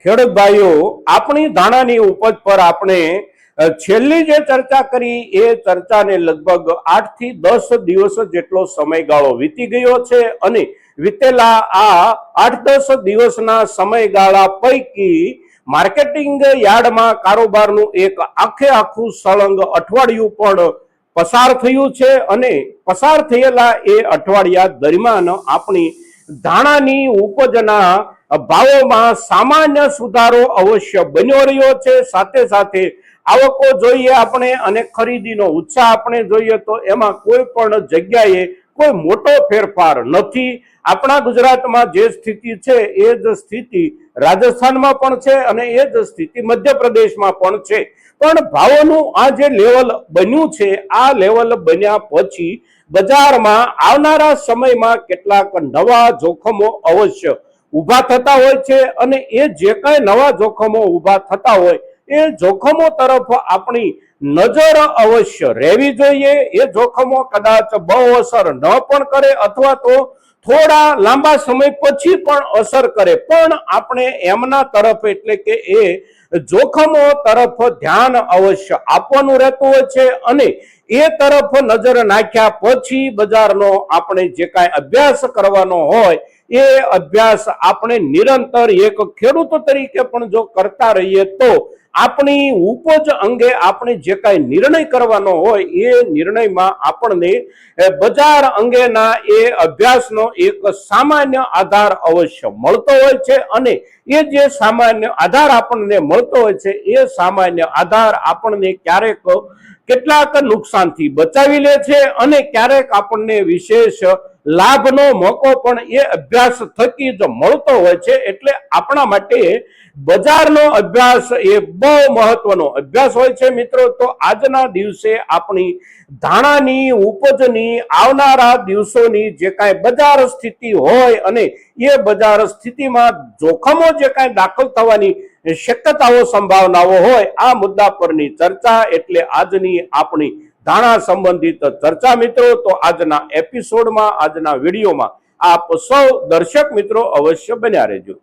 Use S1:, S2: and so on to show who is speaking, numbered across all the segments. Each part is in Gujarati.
S1: ખેડૂત ભાઈઓ, આપણી ધાણાની ઉપજ પર આપણે છેલ્લી જે ચર્ચા કરી એ ચર્ચાને લગભગ 8 થી 10 દિવસ જેટલો સમયગાળો વીતી ગયો છે અને વીતેલા આ 8-10 દિવસના સમયગાળા પૈકી માર્કેટિંગ યાર્ડમાં કારોબારનું એક આખું સળંગ અઠવાડિયું પણ પસાર થયું છે અને પસાર થયેલા એ અઠવાડિયા દરમિયાન આપણી ધાણાની ઉપજના ભાવોમાં સામાન્ય સુધારો અવશ્ય બન્યો રહ્યો છે। સાથે સાથે આવકો જોઈએ આપણે અને ખરીદીનો ઉત્સાહ આપણે જોઈએ તો એમાં કોઈ પણ જગ્યાએ કોઈ મોટો ફેરફાર નથી। આપણા ગુજરાતમાં જે સ્થિતિ છે એ જ સ્થિતિ રાજસ્થાનમાં પણ છે અને એ જ સ્થિતિ મધ્યપ્રદેશમાં પણ છે। પણ ભાવોનું આ જે લેવલ બન્યું છે આ લેવલ બન્યા પછી બજારમાં આવનારા સમયમાં કેટલાક નવા જોખમો અવશ્ય ઊભા થતા હોય છે અને એ જે કાંઈ નવા જોખમો ઊભા થતા હોય એ જોખમો તરફ આપણી નજર અવશ્ય રહેવી જોઈએ। એ જોખમો કદાચ બહુ અસર ન પણ કરે અથવા તો થોડા લાંબા સમય પછી પણ અસર કરે, પણ આપણે એમના તરફ એટલે કે એ જોખમો તરફ ધ્યાન અવશ્ય આપવાનું રહેતું હોય છે અને એ તરફ નજર નાખ્યા પછી બજારનો આપણે જે કાંઈ અભ્યાસ કરવાનો હોય એ અભ્યાસ આપણે નિરંતર એક ખેડૂત તરીકે પણ જો કરતા રહીએ તો આપણી ઉપજ અંગે આપણે જે કાંઈ નિર્ણય કરવાનો હોય એ નિર્ણયમાં આપણને બજાર અંગેના એ અભ્યાસનો એક સામાન્ય આધાર અવશ્ય મળતો હોય છે અને એ જે સામાન્ય આધાર આપણને મળતો હોય છે એ સામાન્ય આધાર આપણને ક્યારેક કેટલાક નુકસાનથી બચાવી લે છે અને ક્યારેક આપણને વિશેષ લાભનો મોકો પણ એ અભ્યાસ થકી જ મળતો હોય છે। એટલે આપણા માટે બજારનો અભ્યાસ એ બહુ મહત્વનો અભ્યાસ હોય છે મિત્રો। તો આજના દિવસે આપણી ધાણાની ઉપજની આવનારા દિવસોની જે કાંઈ બજાર સ્થિતિ હોય અને એ બજાર સ્થિતિમાં જોખમો જે કાંઈ દાખલ થવાની શક્યતાઓ સંભાવનાઓ હોય આ મુદ્દા પરની ચર્ચા એટલે આજની આપણી ધાણા સંબંધિત ચર્ચા મિત્રો। તો આજના એપિસોડમાં આજના વિડીયોમાં આપ સૌ દર્શક મિત્રો અવશ્ય બન્યા રહેજો।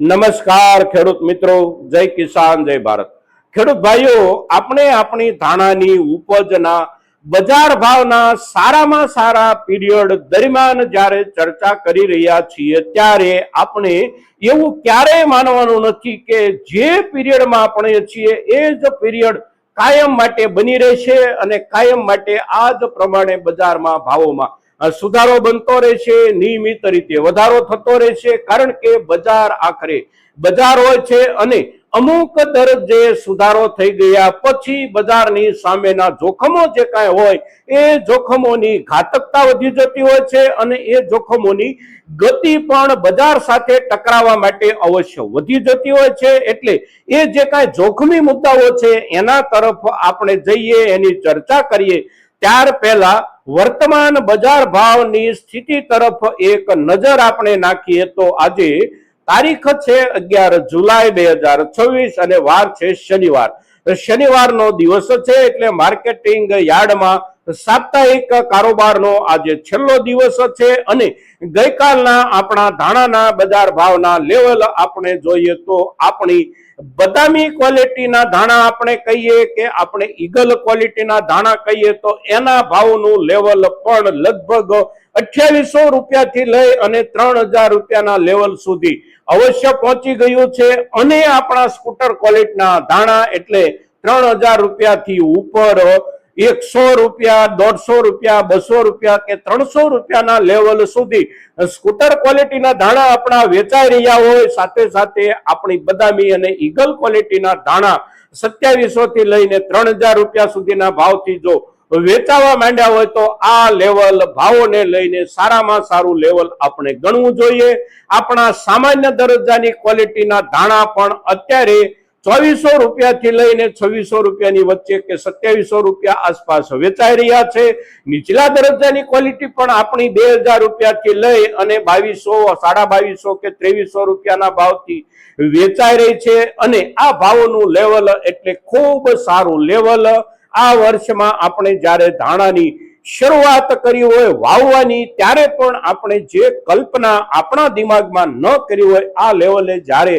S1: નમસ્કાર ખેડૂત મિત્રો, જય કિસાન જય ભારત। ખેડૂત ભાઈઓ, આપણે આપણી ધાણાની ઉપજના બજાર ભાવના સારામાં સારા પીરિયડ દરમિયાન જ્યારે ચર્ચા કરી રહ્યા છીએ ત્યારે આપણે એવું ક્યારેય માનવાનું નથી કે જે પીરિયડમાં આપણે છીએ એ જ પીરિયડ કાયમ માટે બની રહેશે અને કાયમ માટે આ જ પ્રમાણે બજારમાં ભાવોમાં સુધારો બનતો રહેશે, નિયમિત રીતે વધારો થતો રહેશે। કારણ કે બજાર આખરે બજાર હોય છે અને અમુક દરજ્જે સુધારો થઈ ગયા પછી બજારની સામેના જોખમો જે કાંઈ હોય એ જોખમોની ઘાતકતા વધી જતી હોય છે અને એ જોખમોની ગતિ પણ બજાર સાથે ટકરાવવા માટે અવશ્ય વધી જતી હોય છે। એટલે એ જે કાંઈ જોખમી મુદ્દાઓ છે એના તરફ આપણે જઈએ, એની ચર્ચા કરીએ ત્યાર પહેલા વર્તમાન બજાર ભાવની સ્થિતિ તરફ એક નજર આપણે નાખીએ તો આજે તારીખ છે 11 જુલાઈ 2026 અને વાર છે શનિવાર। શનિવારનો દિવસ છે એટલે માર્કેટિંગ યાર્ડમાં સાપ્તાહિક કારોબારનો આજે છેલ્લો દિવસ છે અને ગઈકાલના આપણા ધાણાના બજાર ભાવના લેવલ આપણે જોઈએ તો આપણી બદામી ક્વોલિટીના ધાણા આપણે કહીએ કે આપણે ઈગલ ક્વોલિટીના ધાણા કહીએ તો એના ભાવનું લેવલ પણ લગભગ 2800 રૂપિયાથી લઈ અને 3000 રૂપિયાના લેવલ સુધી અવશ્ય પહોંચી ગયું છે અને આપણા સ્કૂટર ક્વોલિટીના ધાણા એટલે 3000 રૂપિયાથી ઉપર 100 રૂપિયા, 150 રૂપિયા, 200 રૂપિયા કે 300 રૂપિયાના લેવલ સુધી સ્કૂટર ક્વોલિટીના ધાણા આપણા વેચાઈ રહ્યા હોય। સાથે સાથે આપણી બદામી અને ઈગલ ક્વોલિટીના ધાણા 2700 થી લઈને 3000 રૂપિયા સુધીના ભાવથી જો વેચાવા માંડ્યા હોય તો આ લેવલ ભાવોને લઈને સારામાં સારું લેવલ આપણે ગણવું જોઈએ। આપણા સામાન્ય દરજ્જાની ક્વોલિટીના ધાણા પણ અત્યારે 2400 રૂપિયાથી લઈને 2600 રૂપિયાની વચ્ચે કે 2700 રૂપિયા આસપાસ વેચાઈ રહ્યા છે। નીચલા દરજ્જાની ક્વોલિટી પણ આપણી 2000 રૂપિયાથી લઈ અને 2200, 2250 કે 2300 રૂપિયાના ભાવથી વેચાઈ રહી છે અને આ ભાવોનું લેવલ એટલે ખૂબ સારું લેવલ। આ વર્ષમાં આપણે જ્યારે ધાણાની શરૂઆત કરી હોય વાવવાની, ત્યારે પણ આપણે જે કલ્પના આપણા દિમાગમાં ન કરી હોય, આ લેવલે જ્યારે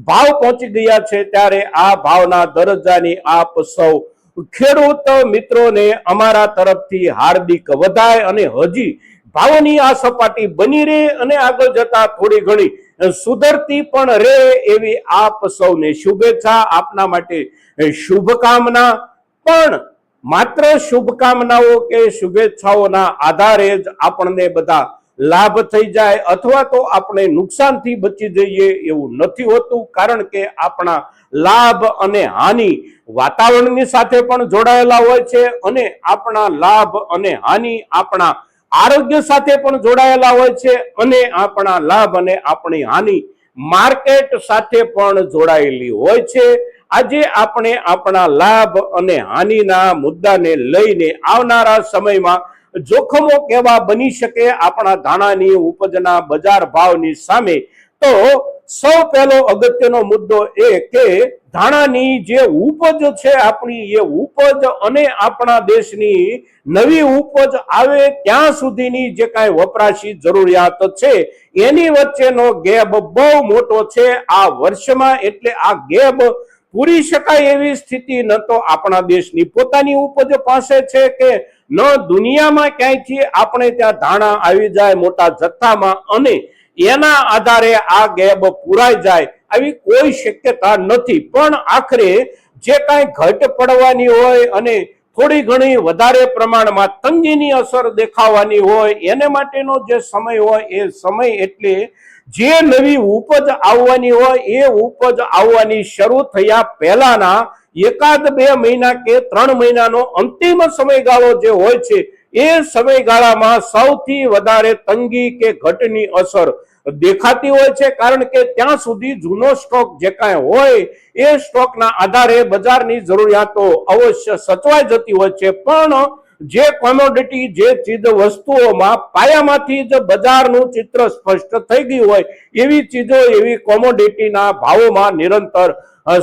S1: ભાવ પહોંચી ગયા છે, ત્યારે આ ભાવના દરજ્જાની આપ સૌ ખેડૂત મિત્રોને અમારા તરફથી હાર્દિક વધાય અને હજી ભાવોની આ સપાટી બની રહે અને આગળ જતા થોડી ઘણી સુધરતી પણ રહે એવી આપ સૌને શુભેચ્છા, આપના માટે શુભકામના. પણ માત્ર શુભકામનાઓ કે શુભેચ્છાઓના આધારે જ આપણને બધા લાભ થઈ જાય અથવા તો આપણે નુકસાનથી બચી જઈએ એવું નથી હોતું, કારણ કે આપણા લાભ અને હાનિ વાતાવરણની સાથે પણ જોડાયેલા હોય છે અને આપણા લાભ અને હાનિ આપણા આરોગ્ય સાથે પણ જોડાયેલા હોય છે અને આપણા લાભ અને આપણી હાનિ માર્કેટ સાથે પણ જોડાયેલી હોય છે. આજે આપણે આપણા લાભ અને હાનિના મુદ્દાને લઈને આવનારા સમયમાં જોખમો કેવા બની શકે આપણા ધાણાની ઉપજના બજાર ભાવની સામે, તો સૌ પહેલો અગત્યનો મુદ્દો એ કે ધાણાની જે ઉપજ છે આપણી, એ ઉપજ અને આપણા દેશની નવી ઉપજ આવે ત્યાં સુધીની જે કાંઈ વપરાશી જરૂરિયાત છે એની વચ્ચેનો ગેપ બહુ મોટો છે આ વર્ષમાં. એટલે આ ગેપ પૂરી શકાય એવી સ્થિતિ ન તો આપણા દેશની પોતાની ઉપજ પાસે છે કે ન દુનિયામાં ક્યાંયથી આપણે ત્યાં ધાણા આવી જાય મોટા જથ્થામાં અને એના આધારે આ ગેપ પૂરાઈ જાય આવી કોઈ શક્યતા નથી. પણ આખરે જે કાંઈ ઘટ પડવાની હોય અને થોડી ઘણી વધારે પ્રમાણમાં તંગીની અસર દેખાવાની હોય એને માટેનો જે સમય હોય એ સમય એટલે જે નવી ઉપજ આવવાની હોય એ ઉપજ આવવાની શરૂ થયા પહેલાના એકાદ 2 મહિના કે 3 મહિનાનો અંતિમ સમયગાળો જે હોય છે એ સમયગાળામાં સૌથી વધારે તંગી કે ઘટની અસર દેખાતી હોય છે, કારણ કે ત્યાં સુધી જૂનો સ્ટોક જે કાંઈ હોય એ સ્ટોકના આધારે બજારની જરૂરિયાતો અવશ્ય સચવાઈ જતી હોય છે. પણ જે કોમોડિટી જે ચીજ વસ્તુઓમાં પાયામાંથી જ બજારનું ચિત્ર સ્પષ્ટ થઈ ગયું હોય એવી ચીજો એવી કોમોડિટીના ભાવોમાં નિરંતર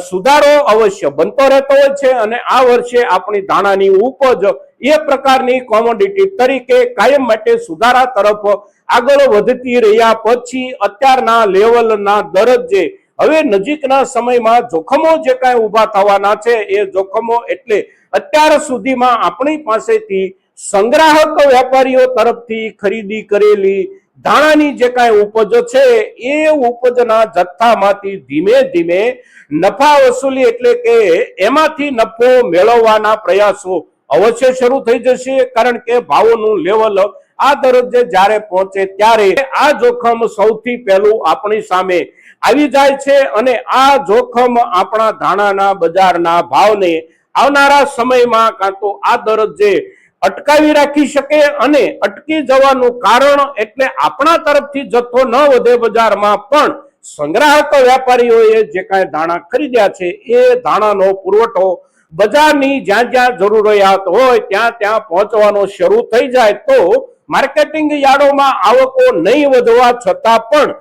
S1: સુધારો અવશ્ય બનતો રહેતો હોય છે અને આ વર્ષે આપણી ધાણાની ઉપજ એ પ્રકારની કોમોડિટી તરીકે કાયમ માટે સુધારા તરફ આગળ વધતી રહ્યા પછી અત્યારના લેવલના દરજ્જે હવે નજીકના સમયમાં જોખમો જે કાંઈ ઊભા થવાના છે એ જોખમો એટલે અત્યાર સુધીમાં આપણી પાસેથી સંગ્રાહક વેપારીઓ તરફથી ખરીદી કરેલી ધાણાની જે કાંઈ ઉપજ છે એ ઉપજના જથ્થામાંથી ધીમે ધીમે નફા વસૂલી એટલે કે એમાંથી નફો મેળવવાના પ્રયાસો અવશ્ય શરૂ થઈ જશે, કારણ કે ભાવોનું લેવલ આ દરજ્જે જ્યારે પહોંચે ત્યારે આ જોખમ સૌથી પહેલું આપણી સામે આવી જાય છે અને આ જોખમ આપણા ધાણાના બજારના ભાવને આવનારા સમયમાં કાં તો આ દરજ્જે અટકાવી રાખી શકે અને અટકી જવાનું કારણ એટલે આપણા તરફથી જથ્થો ન વધે બજારમાં, પણ સંગ્રાહક વેપારીઓએ જે કાંઈ ધાણા ખરીદ્યા છે એ ધાણાનો પુરવઠો બજારની જ્યાં જ્યાં જરૂરિયાત હોય ત્યાં ત્યાં પહોંચવાનો શરૂ થઈ જાય તો માર્કેટિંગ યાર્ડોમાં આવકો નહીં વધવા છતાં પણ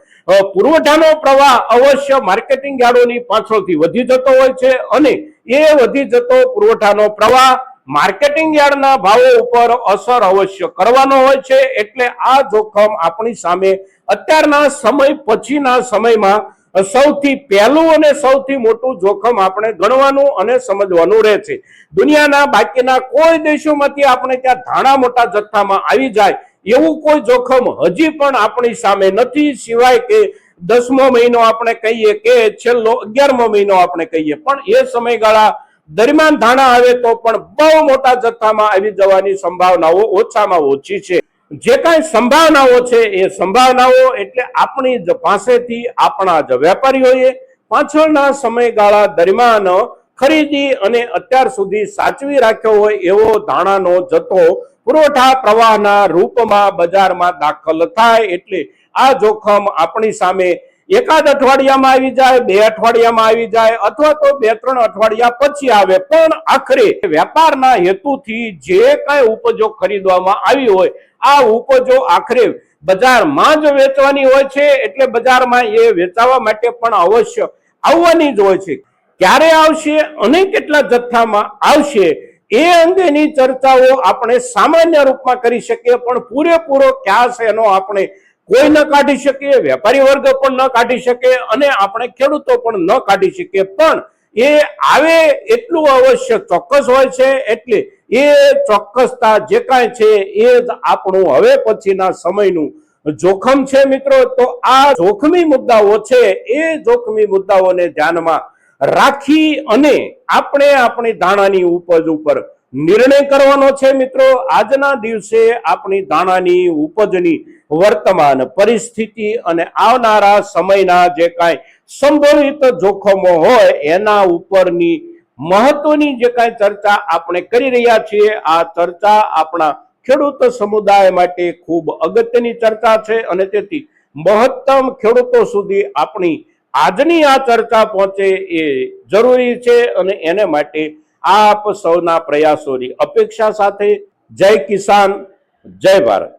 S1: પુરવઠાનો પ્રવાહ અવશ્ય માર્કેટિંગ યાર્ડોની પાછળથી વધી જતો હોય છે અને એ વધી જતો પુરવઠાનો પ્રવાહ માર્કેટિંગ યાર્ડના ભાવો ઉપર અસર અવશ્ય કરવાનો હોય છે. એટલે આ જોખમ આપણી સામે અત્યારના સમય પછીના સમયમાં સૌથી પહેલું અને સૌથી મોટું જોખમ આપણે ગણવાનું અને સમજવાનું રહે છે. દુનિયાના બાકીના કોઈ દેશોમાંથી આપણે ત્યાં ધાણા મોટા જથ્થામાં આવી જાય એવું કોઈ જોખમ હજી પણ આપણી સામે નથી, સિવાય કે 10મો મહિનો આપણે કહીએ કે છેલ્લો 11મો મહિનો આપણે કહીએ, પણ એ સમયગાળા દરમિયાન ધાણા આવે તો પણ બહુ મોટા જથ્થામાં આવી જવાની સંભાવનાઓ ઓછામાં ઓછી છે. જે કાંઈ સંભાવનાઓ છે એ સંભાવનાઓ એટલે આપણી જ પાસેથી આપણા જ વેપારીઓએ પાછળના સમયગાળા દરમિયાન ખરીદી અને અત્યાર સુધી સાચવી રાખ્યો હોય એવો ધાણાનો જથ્થો પુરવઠા પ્રવાહના રૂપમાં બજારમાં દાખલ થાય એટલે આ જોખમ આપણી સામે એકાદ અઠવાડિયામાં આવી જાય, 2 અઠવાડિયામાં આવી જાય અથવા તો 2-3 અઠવાડિયા પછી આવે, પણ આખરે વેપારના હેતુથી જે કાંઈ ઉપજો ખરીદવામાં આવી હોય આ ઉપજો આખરે બજારમાં જ વેચવાની હોય છે એટલે બજારમાં એ વેચાવા માટે પણ અવશ્ય આવવાની જ હોય છે. ક્યારે આવશે અને કેટલા જથ્થામાં આવશે એ અંગેની ચર્ચાઓ આપણે સામાન્ય રૂપમાં કરી શકીએ, પણ પૂરેપૂરો ક્યાસ એનો આપણે કોઈ ન કાઢી શકીએ, વેપારી વર્ગ પણ ન કાઢી શકે અને આપણે ખેડૂતો પણ ન કાઢી શકીએ, પણ એ આવે એટલું અવશ્ય ચોક્કસ હોય છે. એટલે એ ચોક્કસતા જે કાંઈ છે એ જ આપણું હવે પછીના સમયનું જોખમ છે મિત્રો. તો આ જોખમી મુદ્દાઓ છે, એ જોખમી મુદ્દાઓને ધ્યાનમાં રાખી અને આપણે આપણી ધાણાની ઉપજ ઉપર નિર્ણય કરવાનો છે મિત્રો. આજના દિવસે આપણી ધાણાની ઉપજની વર્તમાન પરિસ્થિતિ અને આવનારા સમયના જે કાંઈ સંભવિત જોખમો હોય એના ઉપરની મહત્વની જે કાંઈ ચર્ચા આપણે કરી રહ્યા છીએ, આ ચર્ચા આપણા ખેડૂત સમુદાય માટે ખૂબ અગત્યની ચર્ચા છે અને તેથી મહત્તમ ખેડૂતો સુધી આપણી આજની આ ચર્ચા પહોંચે એ જરૂરી છે અને એને માટે આપ સૌના પ્રયાસોની અપેક્ષા સાથે જય કિસાન, જય ભારત.